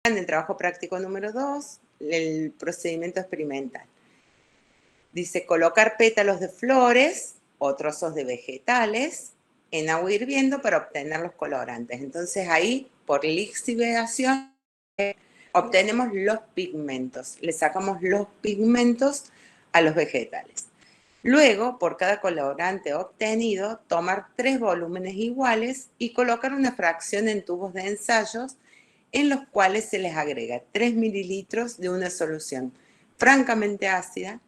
en el trabajo práctico número 2, el procedimiento experimental. Dice colocar pétalos de flores o trozos de vegetales en agua hirviendo para obtener los colorantes. Entonces ahí, por lixiviación, obtenemos los pigmentos. Le sacamos los pigmentos a los vegetales. Luego, por cada colorante obtenido, tomar 3 volúmenes iguales y colocar una fracción en tubos de ensayos en los cuales se les agrega 3 mililitros de una solución francamente ácida,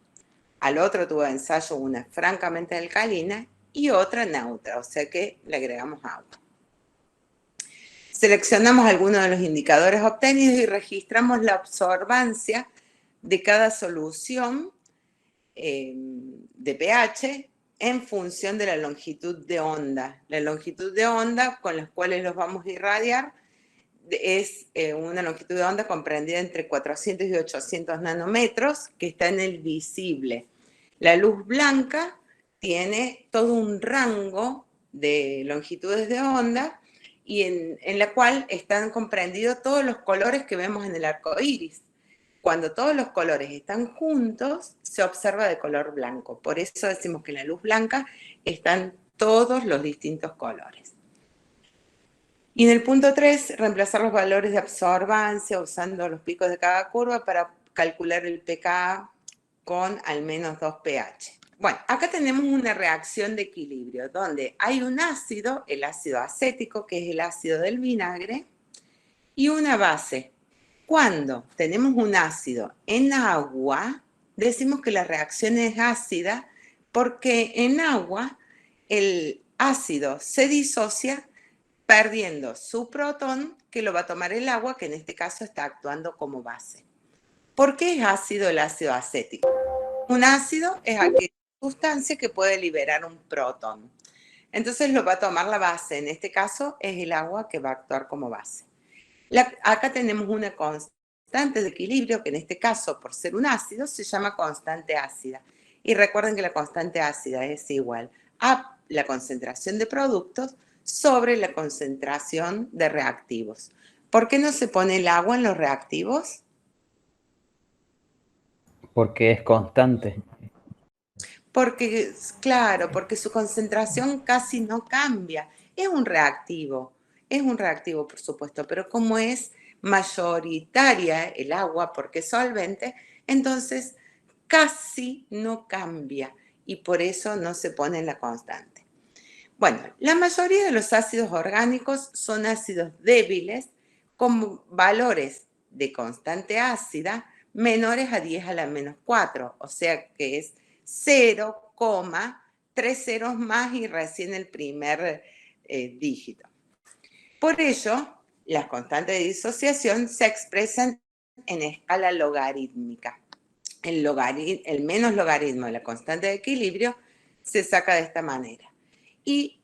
al otro tubo de ensayo una francamente alcalina y otra neutra, o sea que le agregamos agua. Seleccionamos algunos de los indicadores obtenidos y registramos la absorbancia de cada solución de pH en función de la longitud de onda. La longitud de onda con las cuales los vamos a irradiar es una longitud de onda comprendida entre 400 y 800 nanómetros que está en el visible. La luz blanca tiene todo un rango de longitudes de onda y en la cual están comprendidos todos los colores que vemos en el arco iris. Cuando todos los colores están juntos, se observa de color blanco. Por eso decimos que en la luz blanca están todos los distintos colores. Y en el punto 3, reemplazar los valores de absorbancia usando los picos de cada curva para calcular el pKa con al menos 2 pH. Bueno, acá tenemos una reacción de equilibrio donde hay un ácido, el ácido acético, que es el ácido del vinagre, y una base. Cuando tenemos un ácido en agua, decimos que la reacción es ácida porque en agua el ácido se disocia perdiendo su protón, que lo va a tomar el agua, que en este caso está actuando como base. ¿Por qué es ácido el ácido acético? Un ácido es aquella sustancia que puede liberar un protón. Entonces lo va a tomar la base, en este caso es el agua que va a actuar como base. Acá tenemos una constante de equilibrio, que en este caso, por ser un ácido, se llama constante ácida. Y recuerden que la constante ácida es igual a la concentración de productos sobre la concentración de reactivos. ¿Por qué no se pone el agua en los reactivos? Porque es constante. Porque, claro, porque su concentración casi no cambia. Es un reactivo por supuesto, pero como es mayoritaria el agua porque es solvente, entonces casi no cambia y por eso no se pone en la constante. Bueno, la mayoría de los ácidos orgánicos son ácidos débiles con valores de constante ácida menores a 10 a la menos 4, o sea que es 0,3 ceros más y recién el primer dígito. Por ello, las constantes de disociación se expresan en escala logarítmica. El menos logaritmo de la constante de equilibrio se saca de esta manera. Y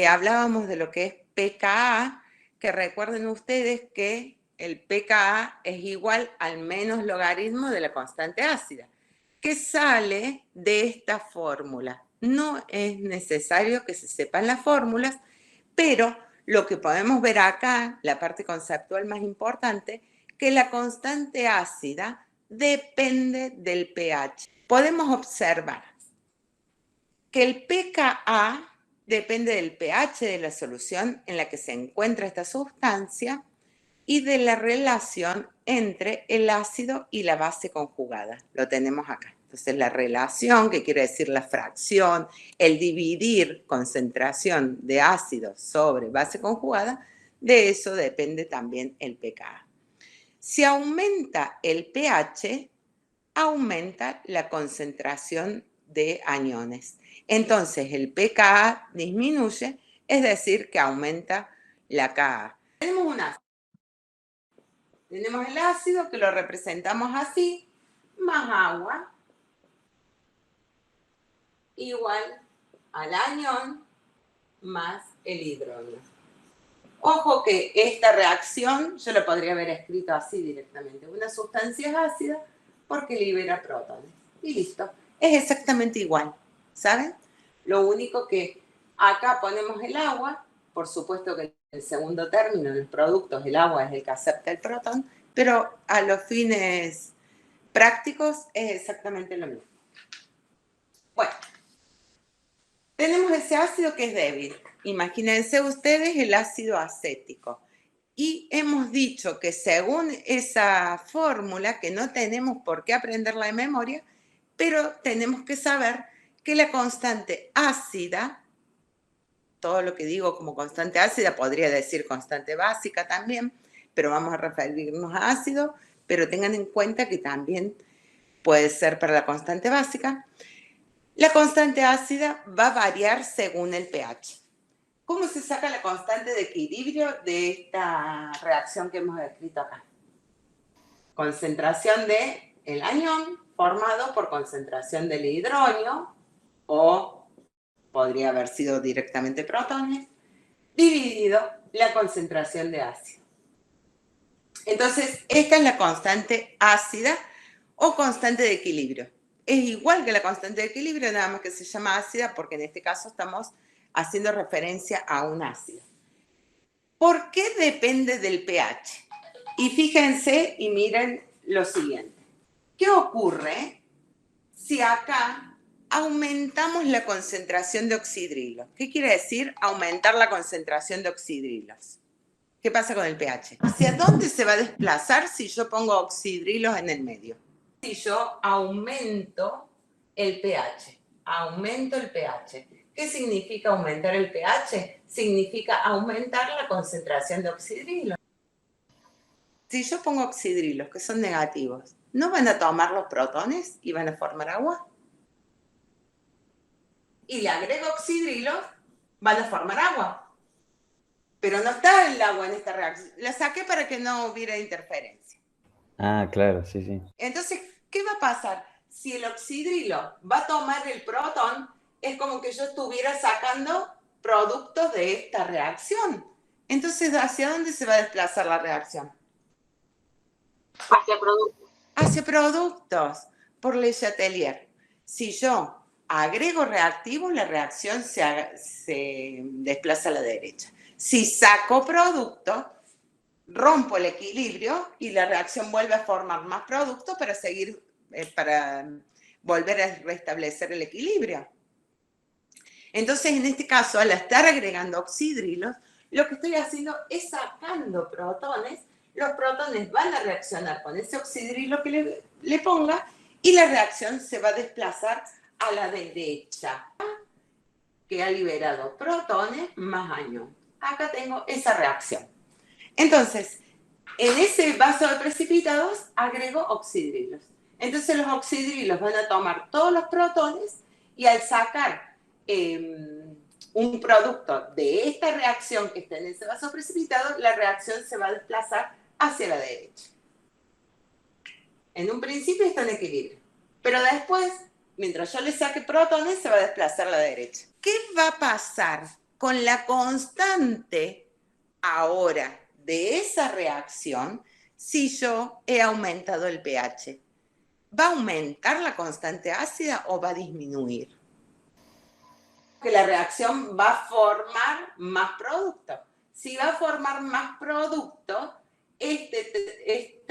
hablábamos de lo que es pKa, que recuerden ustedes que el pKa es igual al menos logaritmo de la constante ácida, que sale de esta fórmula. No es necesario que se sepan las fórmulas, pero lo que podemos ver acá, la parte conceptual más importante, que la constante ácida depende del pH. Podemos observar que el pKa depende del pH de la solución en la que se encuentra esta sustancia y de la relación entre el ácido y la base conjugada. Lo tenemos acá. Entonces, la relación, que quiere decir la fracción, el dividir concentración de ácido sobre base conjugada, de eso depende también el pKa. Si aumenta el pH, aumenta la concentración de aniones. Entonces, el pKa disminuye, es decir, que aumenta la Ka. Tenemos el ácido, que lo representamos así, más agua, igual al anión más el hidrógeno. Ojo que esta reacción yo la podría haber escrito así directamente. Una sustancia es ácida porque libera protones. Y listo. Es exactamente igual, ¿saben? Lo único que acá ponemos el agua, por supuesto que en el segundo término, en los productos, el agua es el que acepta el protón, pero a los fines prácticos es exactamente lo mismo. Bueno, tenemos ese ácido que es débil. Imagínense ustedes el ácido acético. Y hemos dicho que según esa fórmula, que no tenemos por qué aprenderla de memoria, pero tenemos que saber que la constante ácida, todo lo que digo como constante ácida, podría decir constante básica también, pero vamos a referirnos a ácido, pero tengan en cuenta que también puede ser para la constante básica. La constante ácida va a variar según el pH. ¿Cómo se saca la constante de equilibrio de esta reacción que hemos escrito acá? Concentración del anión formado por concentración del hidronio, o podría haber sido directamente protones, dividido la concentración de ácido. Entonces, esta es la constante ácida o constante de equilibrio. Es igual que la constante de equilibrio, nada más que se llama ácida porque en este caso estamos haciendo referencia a un ácido. ¿Por qué depende del pH? Y fíjense y miren lo siguiente. ¿Qué ocurre si acá aumentamos la concentración de oxidrilos? ¿Qué quiere decir aumentar la concentración de oxidrilos? ¿Qué pasa con el pH? ¿Hacia dónde se va a desplazar si yo pongo oxidrilos en el medio? Si yo aumento el pH, ¿Qué significa aumentar el pH? Significa aumentar la concentración de oxidrilos. Si yo pongo oxidrilos que son negativos, ¿no van a tomar los protones y van a formar agua? Y le agrego oxidrilos, van a formar agua. Pero no está el agua en esta reacción. La saqué para que no hubiera interferencia. Ah, claro, sí, sí. Entonces, ¿qué va a pasar? Si el oxidrilo va a tomar el protón, es como que yo estuviera sacando productos de esta reacción. Entonces, ¿hacia dónde se va a desplazar la reacción? Hacia productos. Hacia productos, por Le Chatelier. Si yo agrego reactivos, la reacción se desplaza a la derecha. Si saco producto, rompo el equilibrio y la reacción vuelve a formar más producto para volver a restablecer el equilibrio. Entonces, en este caso, al estar agregando oxidrilos, lo que estoy haciendo es sacando protones. Los protones van a reaccionar con ese oxidrilo que le ponga y la reacción se va a desplazar a la derecha, que ha liberado protones más anión. Acá tengo esa reacción. Entonces, en ese vaso de precipitados agrego oxidrilos. Entonces los oxidrilos van a tomar todos los protones y al sacar un producto de esta reacción que está en ese vaso precipitado, la reacción se va a desplazar hacia la derecha. En un principio está en equilibrio, pero después, mientras yo le saque protones, se va a desplazar a la derecha. ¿Qué va a pasar con la constante ahora de esa reacción si yo he aumentado el pH? ¿Va a aumentar la constante ácida o va a disminuir? Que la reacción va a formar más producto. Si va a formar más producto, este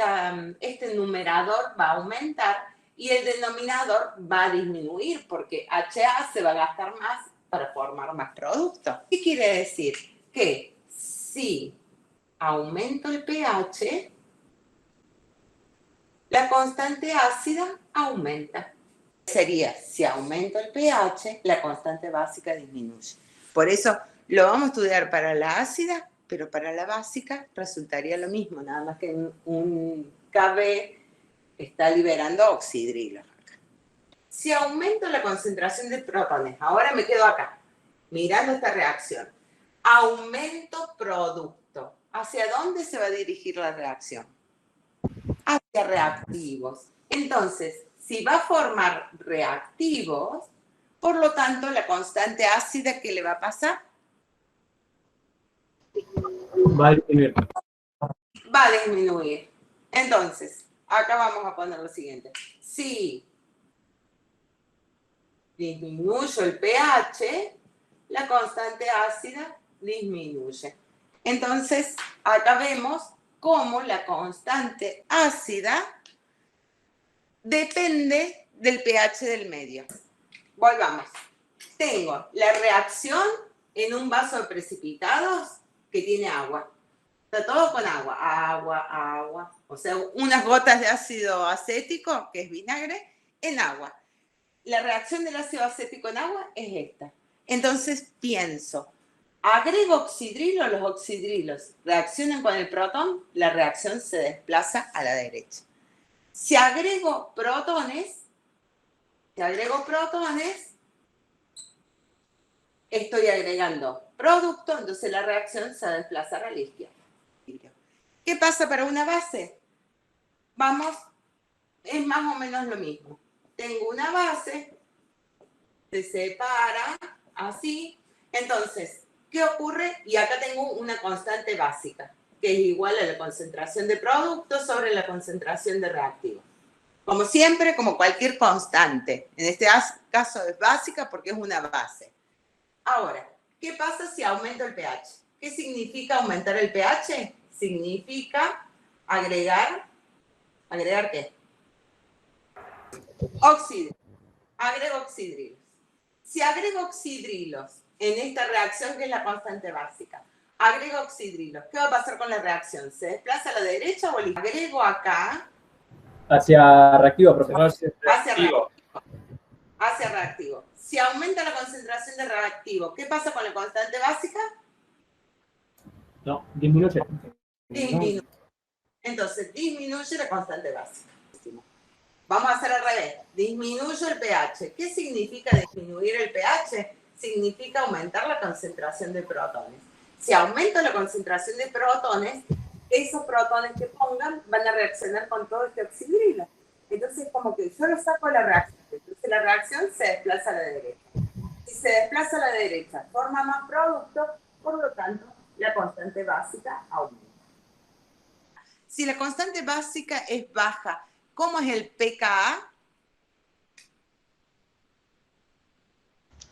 numerador va a aumentar y el denominador va a disminuir porque HA se va a gastar más para formar más producto. ¿Qué quiere decir? Que si aumento el pH, la constante ácida aumenta. Sería, si aumento el pH, la constante básica disminuye. Por eso lo vamos a estudiar para la ácida, pero para la básica resultaría lo mismo, nada más que un KB está liberando oxidrilos. Si aumento la concentración de protones, ahora me quedo acá, mirando esta reacción, aumento producto. ¿Hacia dónde se va a dirigir la reacción? Hacia reactivos. Entonces, si va a formar reactivos, por lo tanto, la constante ácida, ¿qué le va a pasar? Va a disminuir. Va a disminuir. Entonces, acá vamos a poner lo siguiente. Si disminuyo el pH, la constante ácida disminuye. Entonces, acá vemos cómo la constante ácida depende del pH del medio. Volvamos. Tengo la reacción en un vaso de precipitados que tiene agua. Está todo con agua. Agua, agua. O sea, unas gotas de ácido acético, que es vinagre, en agua. La reacción del ácido acético en agua es esta. Entonces pienso, agrego oxidrilo, los oxidrilos reaccionan con el protón, la reacción se desplaza a la derecha. Si agrego protones, estoy agregando producto, entonces la reacción se va a desplazar a la izquierda. ¿Qué pasa para una base? Vamos, es más o menos lo mismo. Tengo una base, se separa así. Entonces, ¿qué ocurre? Y acá tengo una constante básica, que es igual a la concentración de producto sobre la concentración de reactivo. Como siempre, como cualquier constante. En este caso es básica porque es una base. Ahora, ¿qué pasa si aumento el pH? ¿Qué significa aumentar el pH? Significa agregar ¿qué? Oxidrilos. Agrego oxidrilos. Si agrego oxidrilos en esta reacción que es la constante básica, agrego oxidrilos, ¿qué va a pasar con la reacción? ¿Se desplaza a la derecha o a la izquierda? Agrego acá. Hacia reactivo, profesor. Hacia reactivo. Si aumenta la concentración de reactivo, ¿qué pasa con la constante básica? No, disminuye. Disminuye. Entonces, disminuye la constante básica. Vamos a hacer al revés. Disminuyo el pH. ¿Qué significa disminuir el pH? Significa aumentar la concentración de protones. Si aumento la concentración de protones, esos protones que pongan van a reaccionar con todo este oxidrilo. Entonces, como que yo lo saco de la reacción. Entonces, la reacción se desplaza a la derecha. Si se desplaza a la derecha, forma más producto, por lo tanto, la constante básica aumenta. Si la constante básica es baja, ¿cómo es el pKa?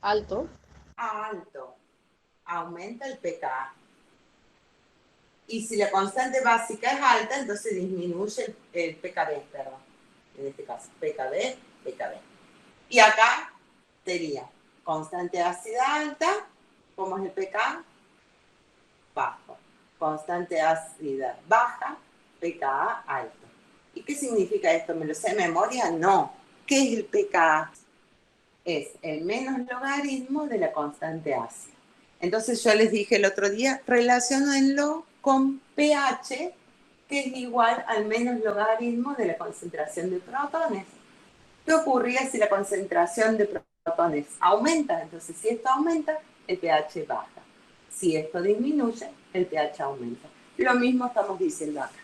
Alto. Alto. Aumenta el pKa. Y si la constante básica es alta, entonces disminuye el pKb, perdón. En este caso, pKb. Y acá sería constante ácida alta, ¿cómo es el pKa? Bajo. Constante ácida baja, pKa alto. ¿Y qué significa esto? ¿Me lo sé de memoria? No. ¿Qué es el pKa? Es el menos logaritmo de la constante ácida. Entonces yo les dije el otro día, relaciónenlo con pH, que es igual al menos logaritmo de la concentración de protones. ¿Qué ocurría si la concentración de protones aumenta? Entonces, si esto aumenta, el pH baja. Si esto disminuye, el pH aumenta. Lo mismo estamos diciendo acá.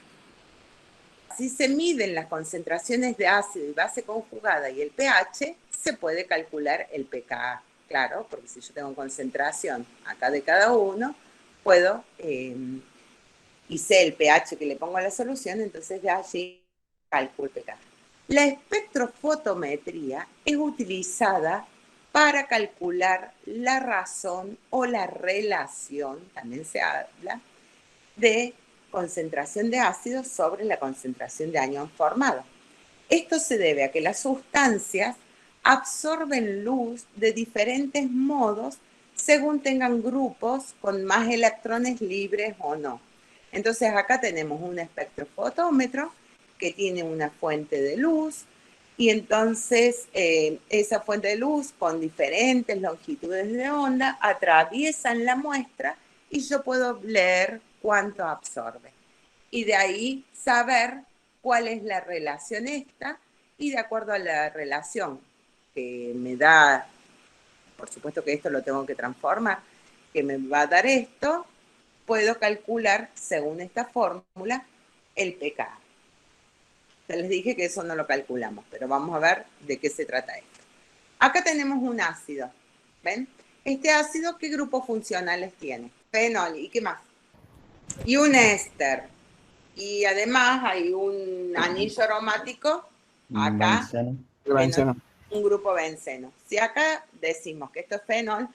Si se miden las concentraciones de ácido y base conjugada y el pH, se puede calcular el pKa. Claro, porque si yo tengo concentración acá de cada uno, puedo, y sé el pH que le pongo a la solución, entonces de allí calculo el pKa. La espectrofotometría es utilizada para calcular la razón o la relación, también se habla, de concentración de ácido sobre la concentración de anión formado. Esto se debe a que las sustancias absorben luz de diferentes modos según tengan grupos con más electrones libres o no. Entonces acá tenemos un espectrofotómetro que tiene una fuente de luz y entonces esa fuente de luz con diferentes longitudes de onda atraviesan la muestra y yo puedo leer cuánto absorbe. Y de ahí saber cuál es la relación esta y de acuerdo a la relación que me da, por supuesto que esto lo tengo que transformar, que me va a dar esto, puedo calcular según esta fórmula el pKa. Les dije que eso no lo calculamos, pero vamos a ver de qué se trata esto. Acá tenemos un ácido, ¿ven? Este ácido, ¿qué grupos funcionales tiene? Fenol, ¿y qué más? Y un éster. Y además hay un anillo aromático, acá, un grupo benceno. Si acá decimos que esto es fenol,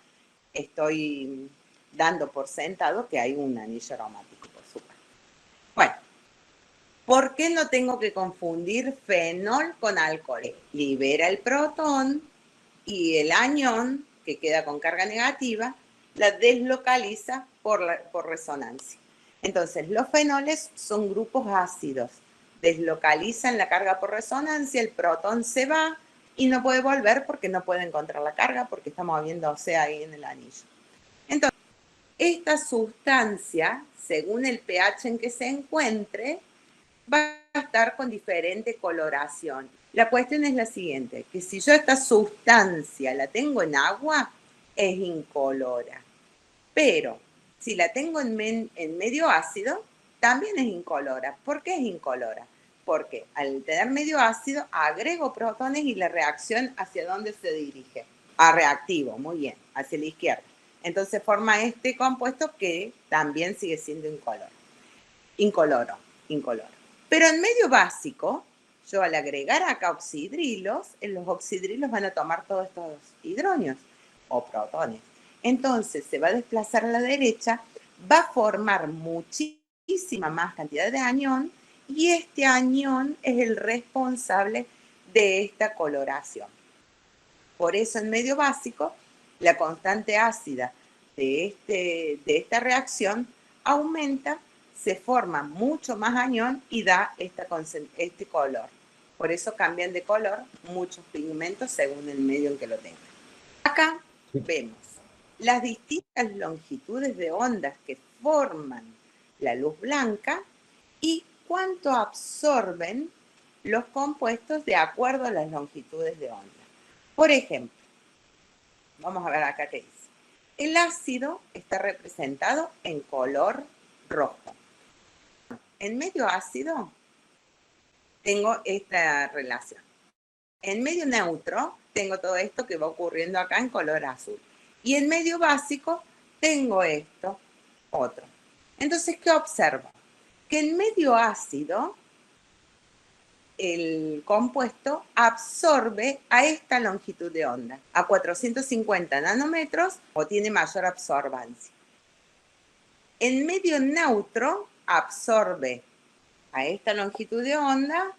estoy dando por sentado que hay un anillo aromático, por supuesto. Bueno, ¿Por qué no tengo que confundir fenol con alcohol? Libera el protón y el anión, que queda con carga negativa, la deslocaliza por resonancia. Entonces, los fenoles son grupos ácidos. Deslocalizan la carga por resonancia, el protón se va y no puede volver porque no puede encontrar la carga porque está moviéndose ahí en el anillo. Entonces, esta sustancia, según el pH en que se encuentre, va a estar con diferente coloración. La cuestión es la siguiente, que si yo esta sustancia la tengo en agua, es incolora. Pero si la tengo en medio ácido, también es incolora. ¿Por qué es incolora? Porque al tener medio ácido, agrego protones y la reacción ¿hacia dónde se dirige? A reactivo, muy bien, hacia la izquierda. Entonces forma este compuesto que también sigue siendo incoloro. Pero en medio básico, yo al agregar acá oxidrilos, los oxidrilos van a tomar todos estos hidronios o protones. Entonces se va a desplazar a la derecha, va a formar muchísima más cantidad de anión y este anión es el responsable de esta coloración. Por eso en medio básico, la constante ácida de esta reacción aumenta, se forma mucho más anión y da este color. Por eso cambian de color muchos pigmentos según el medio en que lo tengan. Acá vemos las distintas longitudes de ondas que forman la luz blanca y cuánto absorben los compuestos de acuerdo a las longitudes de onda. Por ejemplo, vamos a ver acá qué dice. El ácido está representado en color rojo. En medio ácido tengo esta relación. En medio neutro tengo todo esto que va ocurriendo acá en color azul. Y en medio básico tengo esto, otro. Entonces, ¿qué observo? Que en medio ácido el compuesto absorbe a esta longitud de onda, a 450 nanómetros, o tiene mayor absorbancia. En medio neutro absorbe a esta longitud de onda,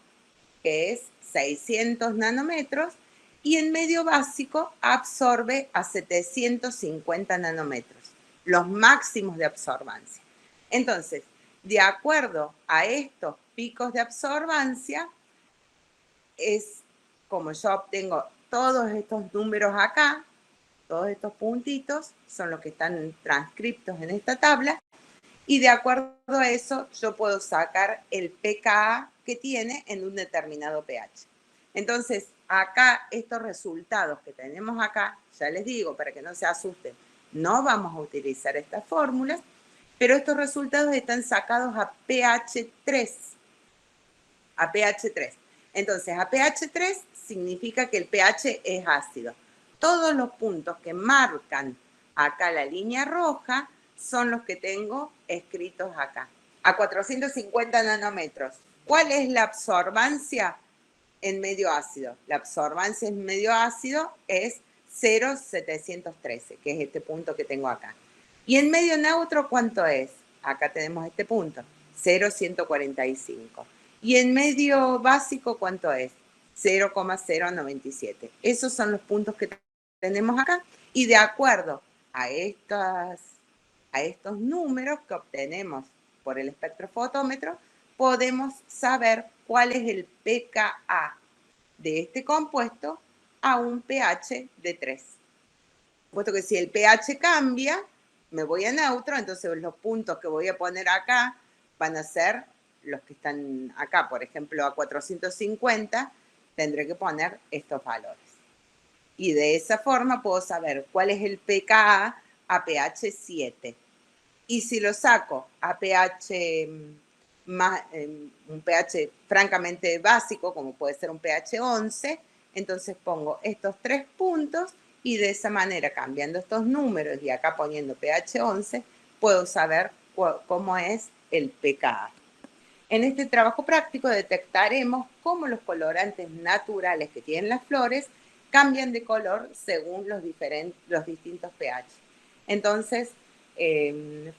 que es 600 nanómetros, y en medio básico absorbe a 750 nanómetros, los máximos de absorbancia. Entonces, de acuerdo a estos picos de absorbancia, es como yo obtengo todos estos números acá, todos estos puntitos son los que están transcriptos en esta tabla, y de acuerdo a eso yo puedo sacar el pKa que tiene en un determinado pH. Entonces, acá estos resultados que tenemos acá, ya les digo, para que no se asusten, no vamos a utilizar estas fórmulas, pero estos resultados están sacados a pH 3. A pH 3. Entonces, a pH 3 significa que el pH es ácido. Todos los puntos que marcan acá la línea roja son los que tengo escritos acá. A 450 nanómetros. ¿Cuál es la absorbancia en medio ácido? La absorbancia en medio ácido es 0,713, que es este punto que tengo acá. ¿Y en medio neutro cuánto es? Acá tenemos este punto, 0,145. ¿Y en medio básico cuánto es? 0,097. Esos son los puntos que tenemos acá. Y de acuerdo a estos números que obtenemos por el espectrofotómetro, podemos saber cuál es el pKa de este compuesto a un pH de 3. Puesto que si el pH cambia, me voy a neutro, entonces los puntos que voy a poner acá van a ser los que están acá. Por ejemplo, a 450 tendré que poner estos valores. Y de esa forma puedo saber cuál es el pKa a pH 7. Y si lo saco a pH un pH francamente básico, como puede ser un pH 11, entonces pongo estos 3 puntos y de esa manera, cambiando estos números y acá poniendo pH 11, puedo saber cómo es el pKa. En este trabajo práctico detectaremos cómo los colorantes naturales que tienen las flores cambian de color según los distintos pH. Entonces,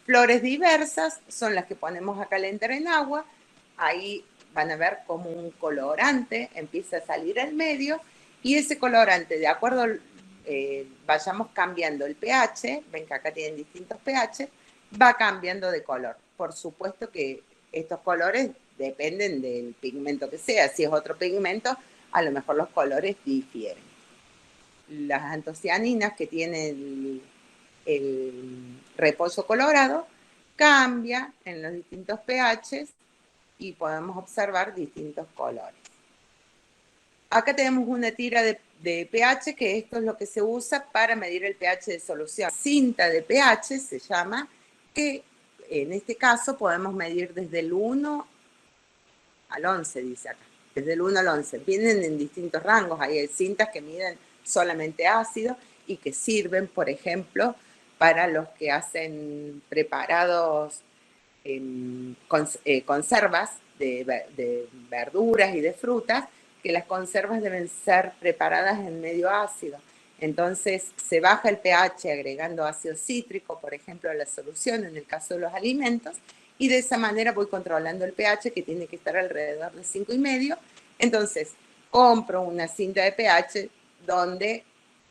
flores diversas son las que ponemos a calentar en agua. Ahí van a ver como un colorante empieza a salir al medio, y ese colorante, de acuerdo, vayamos cambiando el pH, ven que acá tienen distintos pH, va cambiando de color. Por supuesto que estos colores dependen del pigmento que sea. Si es otro pigmento, a lo mejor los colores difieren. Las antocianinas que tienen el repollo colorado cambia en los distintos pHs y podemos observar distintos colores. Acá tenemos una tira de pH, que esto es lo que se usa para medir el pH de solución. Cinta de pH se llama, que en este caso podemos medir desde el 1 al 11, dice acá. Desde el 1 al 11. Vienen en distintos rangos. Hay cintas que miden solamente ácido y que sirven, por ejemplo, para los que hacen preparados en conservas de verduras y de frutas, que las conservas deben ser preparadas en medio ácido. Entonces se baja el pH agregando ácido cítrico, por ejemplo, a la solución en el caso de los alimentos, y de esa manera voy controlando el pH, que tiene que estar alrededor de 5,5. Entonces compro una cinta de pH donde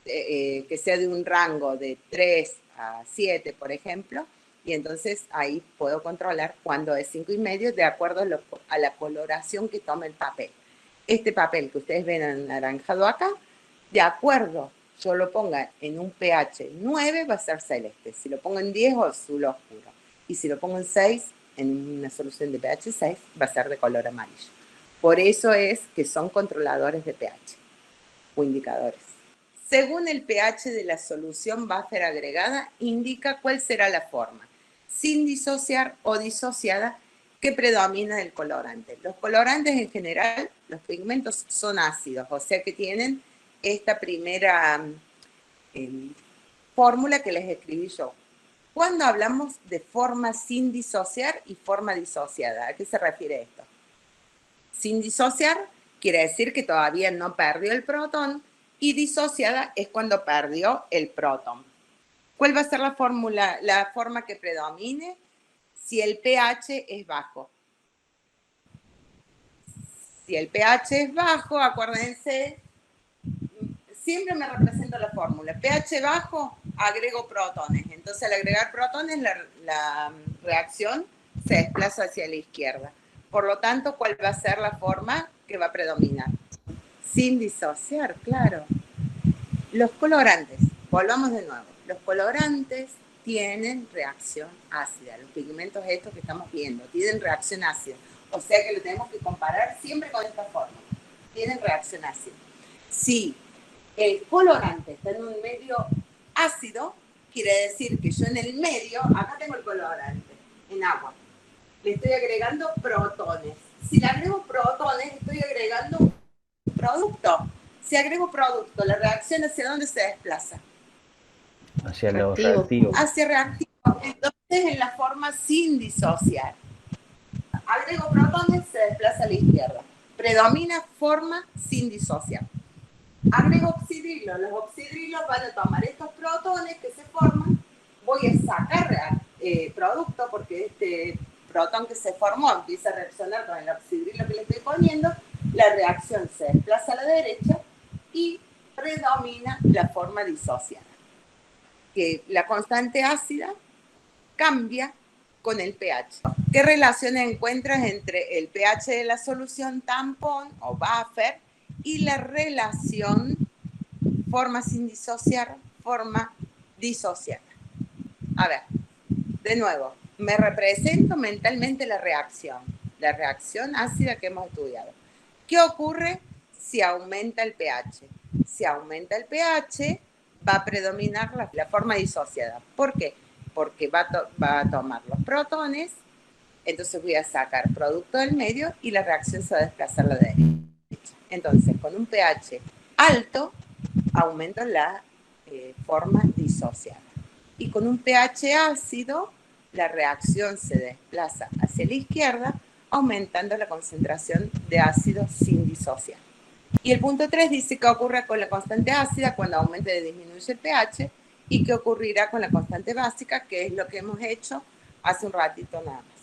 que sea de un rango de 3 a 7, por ejemplo, y entonces ahí puedo controlar cuando es 5,5 de acuerdo a la coloración que tome el papel. Este papel que ustedes ven anaranjado acá, de acuerdo yo lo ponga en un pH 9, va a ser celeste. Si lo pongo en 10, o azul oscuro. Y si lo pongo en 6, en una solución de pH 6, va a ser de color amarillo. Por eso es que son controladores de pH o indicadores. Según el pH de la solución buffer agregada, indica cuál será la forma, sin disociar o disociada, que predomina del colorante. Los colorantes en general, los pigmentos son ácidos, o sea que tienen esta primera fórmula que les escribí yo. Cuando hablamos de forma sin disociar y forma disociada, ¿a qué se refiere esto? Sin disociar quiere decir que todavía no perdió el protón, y disociada es cuando perdió el protón. ¿Cuál va a ser la fórmula, la forma que predomine? Si el pH es bajo. Si el pH es bajo, acuérdense, siempre me represento la fórmula. pH bajo, agrego protones. Entonces, al agregar protones, la reacción se desplaza hacia la izquierda. Por lo tanto, ¿cuál va a ser la forma que va a predominar? Sin disociar, claro. Los colorantes, volvamos de nuevo. Los colorantes tienen reacción ácida. Los pigmentos estos que estamos viendo tienen reacción ácida. O sea que lo tenemos que comparar siempre con esta forma. Tienen reacción ácida. Si el colorante está en un medio ácido, quiere decir que yo en el medio, acá tengo el colorante, en agua. Le estoy agregando protones. Si le agrego protones, estoy agregando un producto. Si agrego producto, ¿la reacción hacia dónde se desplaza? Hacia los reactivos. Hacia reactivo. Entonces, en la forma sin disociar. Agrego protones, se desplaza a la izquierda. Predomina forma sin disociar. Agrego oxidrilos. Los oxidrilos van a tomar estos protones que se forman. Voy a sacar producto porque este protón que se formó empieza a reaccionar con el oxidrilo que le estoy poniendo. La reacción se desplaza a la derecha y predomina la forma disociada. Que la constante ácida cambia con el pH. ¿Qué relación encuentras entre el pH de la solución tampón o buffer y la relación forma sin disociar, forma disociada? A ver, de nuevo, me represento mentalmente la reacción ácida que hemos estudiado. ¿Qué ocurre si aumenta el pH? Si aumenta el pH, va a predominar la forma disociada. ¿Por qué? Porque va a tomar los protones, entonces voy a sacar producto del medio y la reacción se va a desplazar a la derecha. Entonces, con un pH alto, aumento la forma disociada. Y con un pH ácido, la reacción se desplaza hacia la izquierda, aumentando la concentración de ácido sin disociar. Y el punto 3 dice que ocurre con la constante ácida cuando aumenta y disminuye el pH, y que ocurrirá con la constante básica, que es lo que hemos hecho hace un ratito nada más.